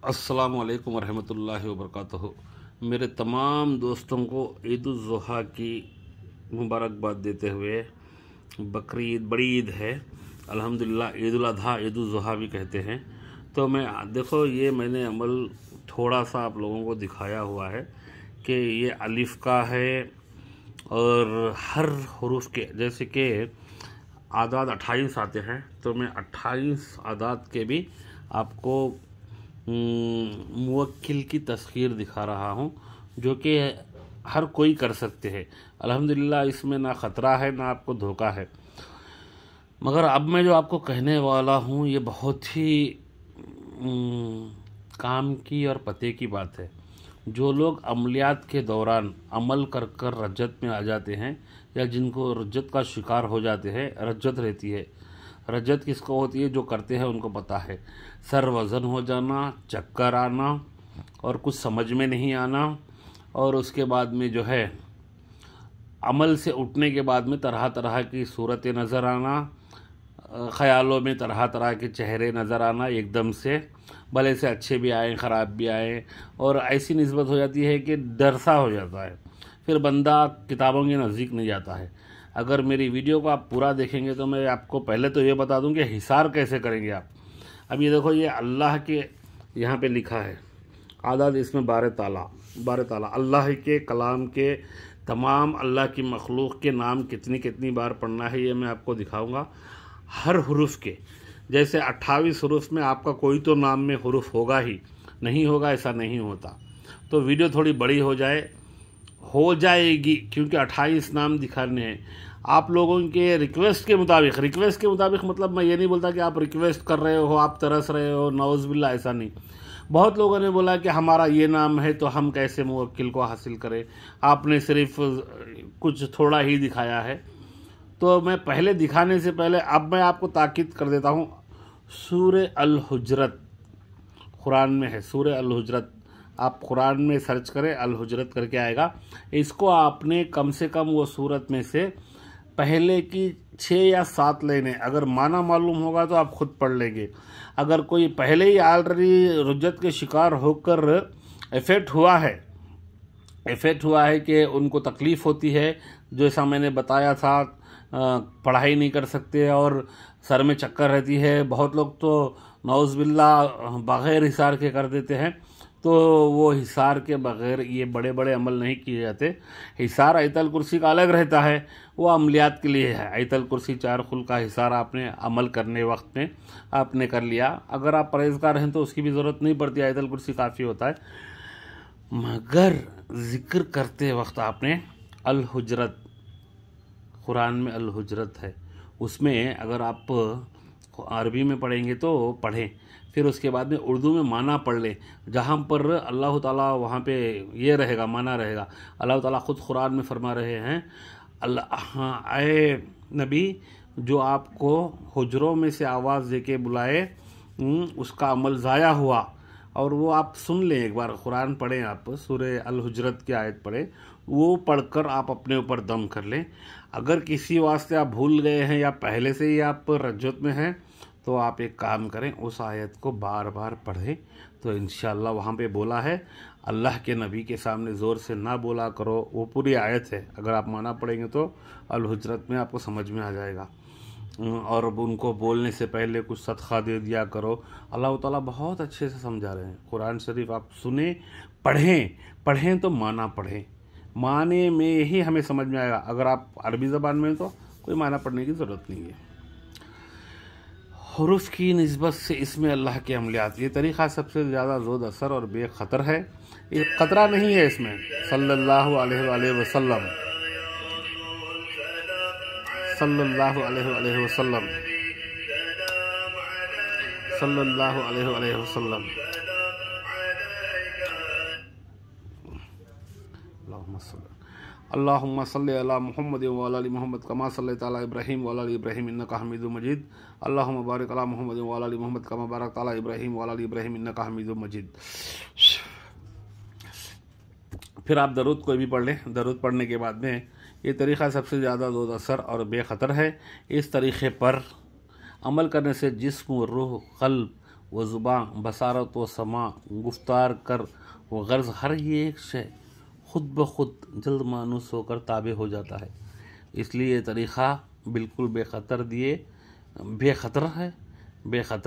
अस्सलामु अलैकुम वरहमतुल्लाहि वबरकातुहू। मेरे तमाम दोस्तों को ईद उल ज़ुहा की मुबारकबाद देते हुए, बकरी ईद बड़ी ईद है अल्हम्दुलिल्लाह। ईद उल अधा ईद उल ज़ुहा भी कहते हैं। तो मैं देखो, ये मैंने अमल थोड़ा सा आप लोगों को दिखाया हुआ है कि ये अलिफ का है और हर हरूफ के, जैसे कि आदाद 28 आते हैं, तो मैं 28 आदाद के भी आपको मुवक्किल की तस्खीर दिखा रहा हूँ, जो कि हर कोई कर सकते हैं अल्हम्दुलिल्लाह। इसमें ना ख़तरा है ना आपको धोखा है। मगर अब मैं जो आपको कहने वाला हूँ ये बहुत ही काम की और पते की बात है। जो लोग अमलियात के दौरान अमल कर कर रज्जत में आ जाते हैं, या जिनको रज्जत का शिकार हो जाते हैं, रज्जत रहती है। रज्जत किसको होती है? जो करते हैं उनको पता है। सर वज़न हो जाना, चक्कर आना और कुछ समझ में नहीं आना, और उसके बाद में जो है अमल से उठने के बाद में तरह तरह की सूरतें नज़र आना, ख़यालों में तरह तरह के चेहरे नज़र आना एकदम से, भले से अच्छे भी आए ख़राब भी आए, और ऐसी निस्बत हो जाती है कि डर सा हो जाता है। फिर बंदा किताबों के नज़दीक नहीं जाता है। अगर मेरी वीडियो को आप पूरा देखेंगे तो मैं आपको पहले तो ये बता दूं कि हिसार कैसे करेंगे आप। अब ये देखो, ये अल्लाह के यहाँ पे लिखा है आदाद, इसमें 12 ताला अल्लाह के कलाम के तमाम अल्लाह की मखलूक के नाम कितनी कितनी बार पढ़ना है, ये मैं आपको दिखाऊंगा हर हरूफ के। जैसे 28 हरूफ में आपका कोई तो नाम में हरूफ होगा ही, नहीं होगा ऐसा नहीं होता। तो वीडियो थोड़ी बड़ी हो जाएगी क्योंकि 28 नाम दिखाने हैं आप लोगों के रिक्वेस्ट के मुताबिक। मतलब मैं ये नहीं बोलता कि आप रिक्वेस्ट कर रहे हो, आप तरस रहे हो, नौज़बिल्ला, ऐसा नहीं। बहुत लोगों ने बोला कि हमारा ये नाम है तो हम कैसे मुवक्किल को हासिल करें, आपने सिर्फ कुछ थोड़ा ही दिखाया है। तो मैं पहले दिखाने से पहले अब मैं आपको ताकीद कर देता हूँ, सूरह अल हुजरत कुरान में है। सूरह अल हुजरत आप कुरान में सर्च करें, अल हुजरत करके आएगा। इसको आपने कम से कम वो सूरत में से पहले की 6 या 7 लाइनें अगर माना मालूम होगा तो आप खुद पढ़ लेंगे। अगर कोई पहले ही ऑलरेडी रुज्जत के शिकार होकर इफ़ेक्ट हुआ है कि उनको तकलीफ़ होती है, जैसा मैंने बताया था, पढ़ाई नहीं कर सकते और सर में चक्कर रहती है। बहुत लोग तो नौज़बिल्ला बग़ैर हिसार के कर देते हैं। तो वो हिसार के बग़ैर ये बड़े बड़े अमल नहीं किए जाते। हिसार आयतल कुर्सी का अलग रहता है, वो अमलियात के लिए है। आयतल कुर्सी 4 खुल का हिसार आपने अमल करने वक्त में आपने कर लिया। अगर आप परहेज़गार हैं तो उसकी भी ज़रूरत नहीं पड़ती, आयतल कुर्सी काफ़ी होता है। मगर ज़िक्र करते वक्त आपने अल हुजरत, कुरान में अल हुजरत है, उसमें अगर आप अरबी में पढ़ेंगे तो पढ़ें, फिर उसके बाद में उर्दू में माना पढ़ लें। जहाँ पर अल्लाह ताला वहाँ पे ये रहेगा, माना रहेगा। अल्लाह ताला ख़ुद कुरान में फरमा रहे हैं, अल्लाह आए नबी, जो आपको हुजरों में से आवाज़ दे के बुलाए उसका अमल ज़ाया हुआ। और वो आप सुन लें, एक बार कुरान पढ़ें, आप सूरह अल हुजरत की आयत पढ़ें, वो पढ़कर आप अपने ऊपर दम कर लें। अगर किसी वास्ते आप भूल गए हैं या पहले से ही आप रज्जत में हैं तो आप एक काम करें, उस आयत को बार बार पढ़ें। तो इंशाअल्लाह वहाँ पे बोला है, अल्लाह के नबी के सामने ज़ोर से ना बोला करो, वो पूरी आयत है। अगर आप माना पढ़ेंगे तो अल हुजरत में आपको समझ में आ जाएगा। और उनको बोलने से पहले कुछ सदका दे दिया करो। अल्लाह ताला बहुत अच्छे से समझा रहे हैं। कुरान शरीफ आप सुने, पढ़ें तो माना पढ़ें, माने में ही हमें समझ में आएगा। अगर आप अरबी ज़बान में तो कोई माना पढ़ने की ज़रूरत नहीं है। हुरूफ की निस्बत से इसमें अल्लाह के अमलियात, ये तरीक़ा सबसे ज़्यादा ज़ोद असर और बेख़तर है। ये ख़तरा नहीं है इसमें। सल्लल्लाहु अलैहि वसल्लम, सल्लल्लाहु अलैहि वसल्लम, सल्लल्लाहु अलैहि वसल्लम। अल्लाहुम्मा सल्ली अला मुहम्मद व अला आलि मुहम्मद कमा सल्लैता अला इब्राहीम व अला आलि इब्राहीम इन्नका हमीदुम मजीद। अल्लाहुम्मा बारिक अला मुहम्मद व अला आलि मुहम्मद कमा बारकता अला इब्राहीम व अला आलि इब्राहीम इन्नका हमीदुम मजीद। फिर आप दरूद कोई भी पढ़ लें। दरूद पढ़ने के बाद में ये तरीक़ा सबसे ज़्यादा ज़ोद असर और बेख़तर है। इस तरीक़े पर अमल करने से जिस्म, रूह, क़ल्ब व ज़ुबां, बसारत व समा, गुफ्तार कर व गर्ज, हर ये एक शय खुद ब खुद जल्द मानूस होकर ताबे हो जाता है। इसलिए ये तरीक़ा बिल्कुल बेख़तर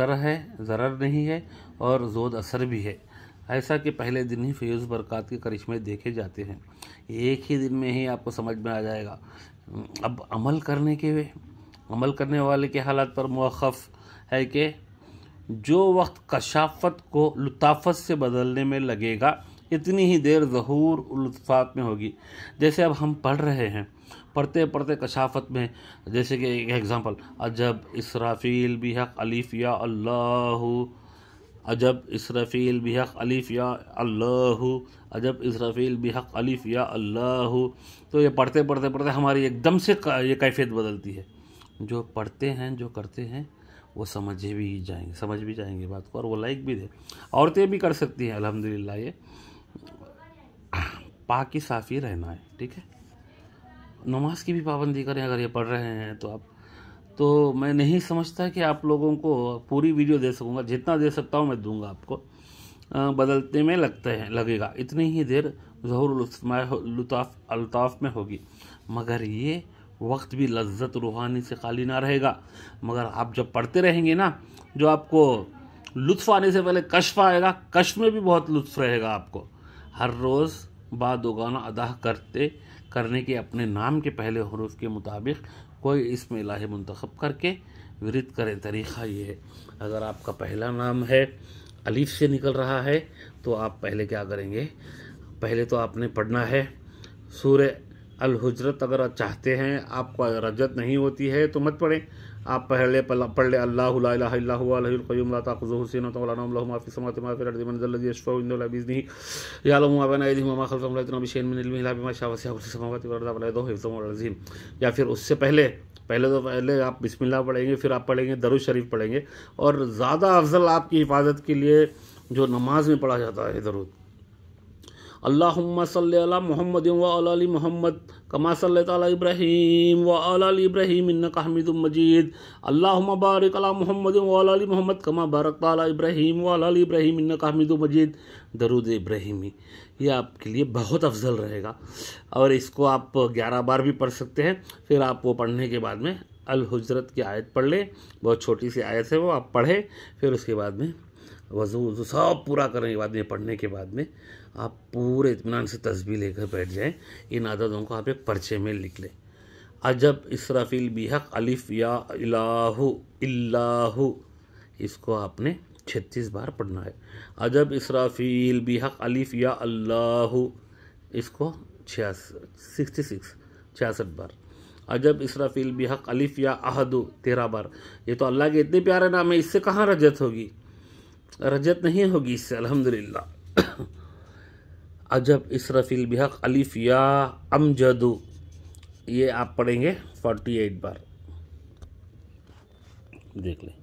है, ज़रर नहीं है और ज़ोद असर भी है। ऐसा कि पहले दिन ही फ़ैज़ बरक़ात के करिश्मे देखे जाते हैं। एक ही दिन में ही आपको समझ में आ जाएगा। अब अमल करने वाले के हालात पर मौक़फ़ है कि जो वक्त कशाफ़त को लुताफ़त से बदलने में लगेगा, इतनी ही देर ज़हूर लुत्फ़ात में होगी। जैसे अब हम पढ़ रहे हैं, पढ़ते पढ़ते कशाफ़त में, जैसे कि एक एग्ज़ाम्पल, अजब इसराफ़ील बिहक़ अलिफ़ या अल्लाहु, अजब इसराफ़ील बिहक़ अलिफ़ या अल्लाहु, अजब इसराफ़ील बिहक़ अलिफ़ या अल्लाहु। तो ये पढ़ते पढ़ते हमारी एकदम से ये कैफ़ियत बदलती है। जो पढ़ते हैं, जो करते हैं, वो समझ भी जाएंगे बात को, और वो लाइक भी दे। औरतें भी कर सकती हैं अल्हम्दुलिल्लाह। ये पाकी साफ़ी रहना है, ठीक है। नमाज की भी पाबंदी करें अगर ये पढ़ रहे हैं तो आप। तो मैं नहीं समझता कि आप लोगों को पूरी वीडियो दे सकूँगा, जितना दे सकता हूँ मैं दूंगा आपको। बदलते में लगेगा, इतनी ही देर ज़हूर अल्ताफ़ में होगी, मगर ये वक्त भी लज्जत रूहानी से खाली ना रहेगा। मगर आप जब पढ़ते रहेंगे ना, जो आपको लुत्फ़ आने से पहले कश्फ आएगा, कश्फ में भी बहुत लुत्फ़ रहेगा आपको। हर रोज़ बादोगाना अदा करने के अपने नाम के पहले हुरूफ के मुताबिक कोई इसमें इलाही मुंतखब करके विरिद करें। तरीक़ा ये है, अगर आपका पहला नाम है अलीफ से निकल रहा है तो आप पहले क्या करेंगे, पहले तो आपने पढ़ना है सूरह अल हुजरत। अगर आप चाहते हैं, आपको रजत नहीं होती है तो मत पढ़ें, आप पहले पढ़ ले अल्लाहु ला इलाहा इल्ला हुवा अल-हय्युल क़य्यूम ला ताख़ुज़ुहु सिनतुन व ला नौम लहु मा फ़िस समावाति व मा फ़िल अर्ज़ि मन ज़ल्लज़ी यशफ़अउ इंदहु इल्ला बिइज़्निही यअलमु मा बैना अयदीहिम व मा ख़ल्फ़हum ला युहीतूना बिशैइन मिन इल्मिही इल्ला बिमा शाअ वसिअ कुर्सियुहु समावाति वल अर्ज़ व ला यऊदुहु हिफ़्ज़ुहुमा वल अज़ीम। या फिर उससे पहले आप बिस्मिल्लाह पढ़ेंगे, फिर आप पढ़ेंगे दरूद शरीफ पढ़ेंगे। और ज़्यादा अफजल आपकी हिफाजत के लिए जो नमाज में पढ़ा जाता है दरूद, अल्लाहुम्मा सल्लि अला मुहम्मद व अला आलि मुहम्मद कमा सल्लैता अला इब्राहीम व अला आलि इब्राहीम इन्नका हमीदुम मजीद, अल्लाहुम्मा बारिक अला मुहम्मद व अला आलि मुहम्मद कमा बारकता अला इब्राहीम व अला आलि इब्राहीम इन्नका हमीदुम मजीद। दरूद इब्राहीमी ये आपके लिए बहुत अफजल रहेगा, और इसको आप 11 बार भी पढ़ सकते हैं। फिर आप वो पढ़ने के बाद में अल हुजरत की आयत पढ़ लें, बहुत छोटी सी आयत है वो, आप पढ़ें। फिर उसके बाद में वज़ू सब पूरा करने के बाद में, पढ़ने के बाद में आप पूरे इत्मीनान से तस्बीह लेकर बैठ जाएं। इन आदतों को आप एक पर्चे में लिख लें। अजब इसराफील बिहक़ अलिफ़ या इलाहु इल्लाहु, इसको आपने 36 बार पढ़ना है। अजब इसराफील बिहक़ अलिफ़ या अल्लाहु, इसको 66 बार। अजब इसराफील बिहक़ अलिफ़ या अहदु 13 बार। ये तो अल्लाह के इतने प्यारे नाम है, इससे कहाँ रजत होगी, रजत नहीं होगी इससे अल्हम्दुलिल्लाह। अजब इसराफील बिहक़ अलिफ़ या अमजदु, ये आप पढ़ेंगे 48 बार, देख लें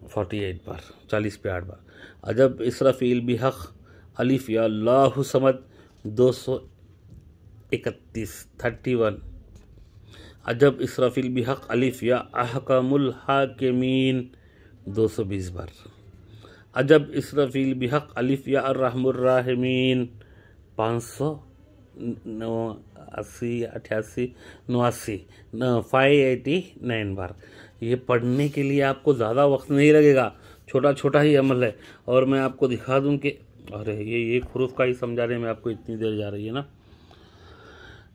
48 बार, 40 पे 8 बार। अजब इसराफील बिहक़ अलिफ़ या अल्लाहु समद 231। अजब इसराफील बिहक़ अलिफ़ या अहकमुल हाकिमीन 220 बार। अजब इसराफील बिहक़ अलिफ़ या अर्रहमुर राहिमीन 589 बार। ये पढ़ने के लिए आपको ज़्यादा वक्त नहीं लगेगा, छोटा छोटा ही अमल है। और मैं आपको दिखा दूं कि अरे ये एक हुरूफ का ही समझाने में आपको इतनी देर जा रही है ना।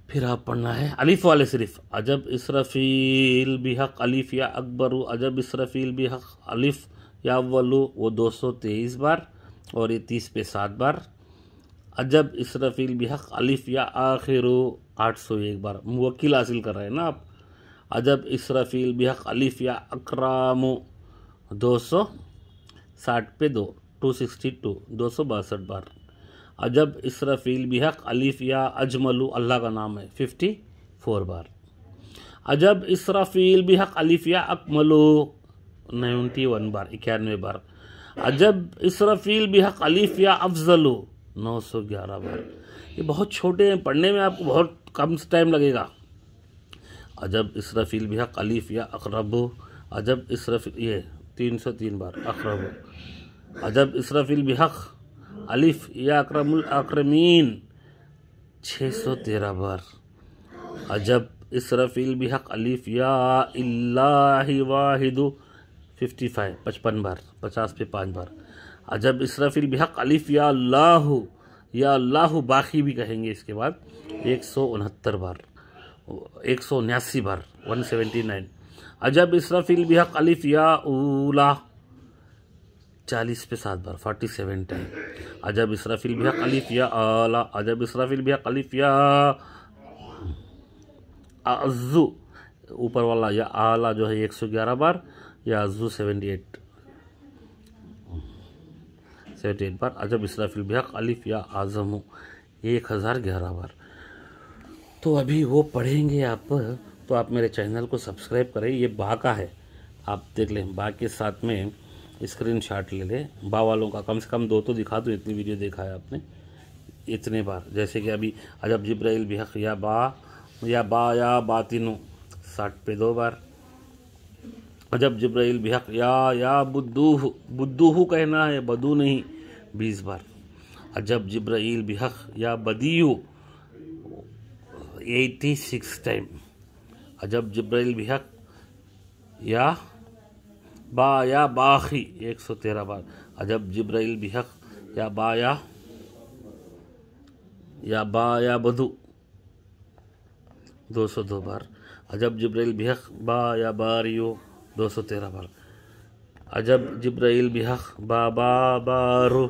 फिर आप पढ़ना है अलिफ वाले सिर्फ, अजब इसराफील बिहक़ अलिफ़ या अकबरू, अजब इसराफील बिहक़ अलिफ़ या अव्वलु, वो 223 बार, और ये 30 पे 7 बार। अजब इसराफील बिहक़ अलिफ़ या आखिरु 801 बार, मुवक्किल हासिल कर रहे हैं ना आप। अजब इसराफील बिहक़ अलिफ़ या अकरामु 260 पे 2, 262, 262 बार। अजब इसराफील बिहक़ अलिफ़ या अजमलु, अल्लाह का नाम है, 54 बार। अजब इसराफील बिहक़ अलिफ़ या अकमलु 91 बार, 91 बार। अजब इसराफील बिहक़ अलिफ़ या अफ़ज़लु 911 बार। ये बहुत छोटे हैं, पढ़ने में आपको बहुत कम टाइम लगेगा। अजब इसराफील बिहक़ अलिफ़ या अक़रबु, अजब इसराफील, ये 303 बार। अक़रब अजब इसराफिल बिहक़ अलिफ या अकरमुल अकरमीन 613 बार। अजब इसराफिल बिहक़ अलिफ या इल्लाहि वाहिदु 55 बार, 50 पे 5 बार। अजब इसराफिल बिहक़ अलिफ या अल्लाहु बाकी भी कहेंगे इसके बाद 169 बार, 179 बार, 179। अजब इसराफिल बिहक़ अलिफ या ऊला 40 पे 7 बार, 47 टाइम। अजब इसराफिल बिहक़ अलिफ या आला, अजब इसराफिल बिहक़ अलिफ या अज़्ज़ु, ऊपर वाला या आला जो है 111 बार, या अज़्ज़ु 78 बार। अजब इसराफिल बिहक़ अलिफ या आज़मु 1011 बार। तो अभी वो पढ़ेंगे आप, तो आप मेरे चैनल को सब्सक्राइब करें। ये बा का है, आप देख लें, बा के साथ में स्क्रीनशॉट ले लें। बा वालों का कम से कम 2 तो दिखा दो, इतनी वीडियो देखा है आपने इतने बार। जैसे कि अभी अजब जिब्राइल बिहक़ या बातिनु 60 पे 2 बार। अजब जिब्राइल बिहक़ या बुद्दूहु कहना है, बदू नहीं, 20 बार। अजब जिब्राइल बिहक़ या बदीयु 86 टाइम। अजब जिब्राइल बिहक़ या बाखी 113 बार। अजब जिब्राइल बिहक़ या बदू 202 बार। अजब जिब्राइल बिहक़ बारियो 213 बार। अजब जिब्राइल बिहक़ बारू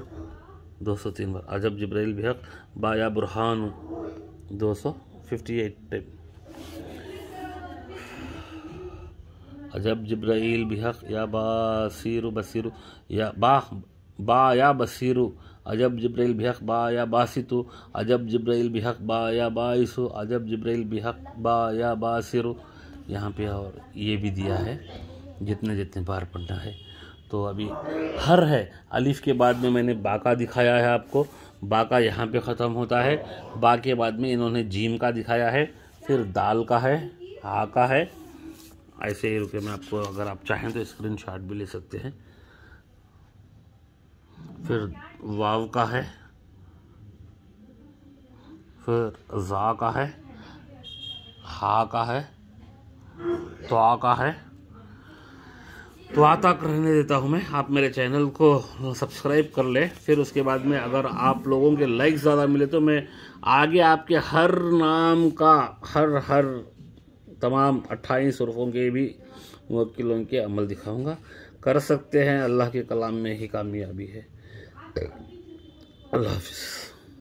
203 बार। अजब जिब्राइल बिहक़ बुरहानु 258 टाइम। अजब जिब्राइल बिहक़ या बसीरू या बसीरू। अजब जिब्राइल बिहक़ बासितु। अजब जिब्राइल बिहक़ बाइसु। अजब जिब्राइल बिहक़ बासिरू। यहाँ पे और ये भी दिया है जितने जितने बार पढ़ना है। तो अभी हर है, अलिफ के बाद में मैंने बा का दिखाया है आपको, बा का यहाँ पे ख़त्म होता है। बा के बाद में इन्होंने जीम का दिखाया है, फिर दाल का है, हा का है। ऐसे ही रुके, मैं आपको अगर आप चाहें तो स्क्रीनशॉट भी ले सकते हैं। फिर वाव का है, फिर जा का है, हा का है, त्वा का है। तो तक रहने देता हूँ मैं, आप मेरे चैनल को सब्सक्राइब कर ले। फिर उसके बाद में अगर आप लोगों के लाइक ज़्यादा मिले तो मैं आगे आपके हर नाम का हर तमाम 28 हुरूफ़ों के भी मुवक्किलों के अमल दिखाऊंगा। कर सकते हैं, अल्लाह के कलाम में ही कामयाबी है। अल्लाह हाफ़िज़।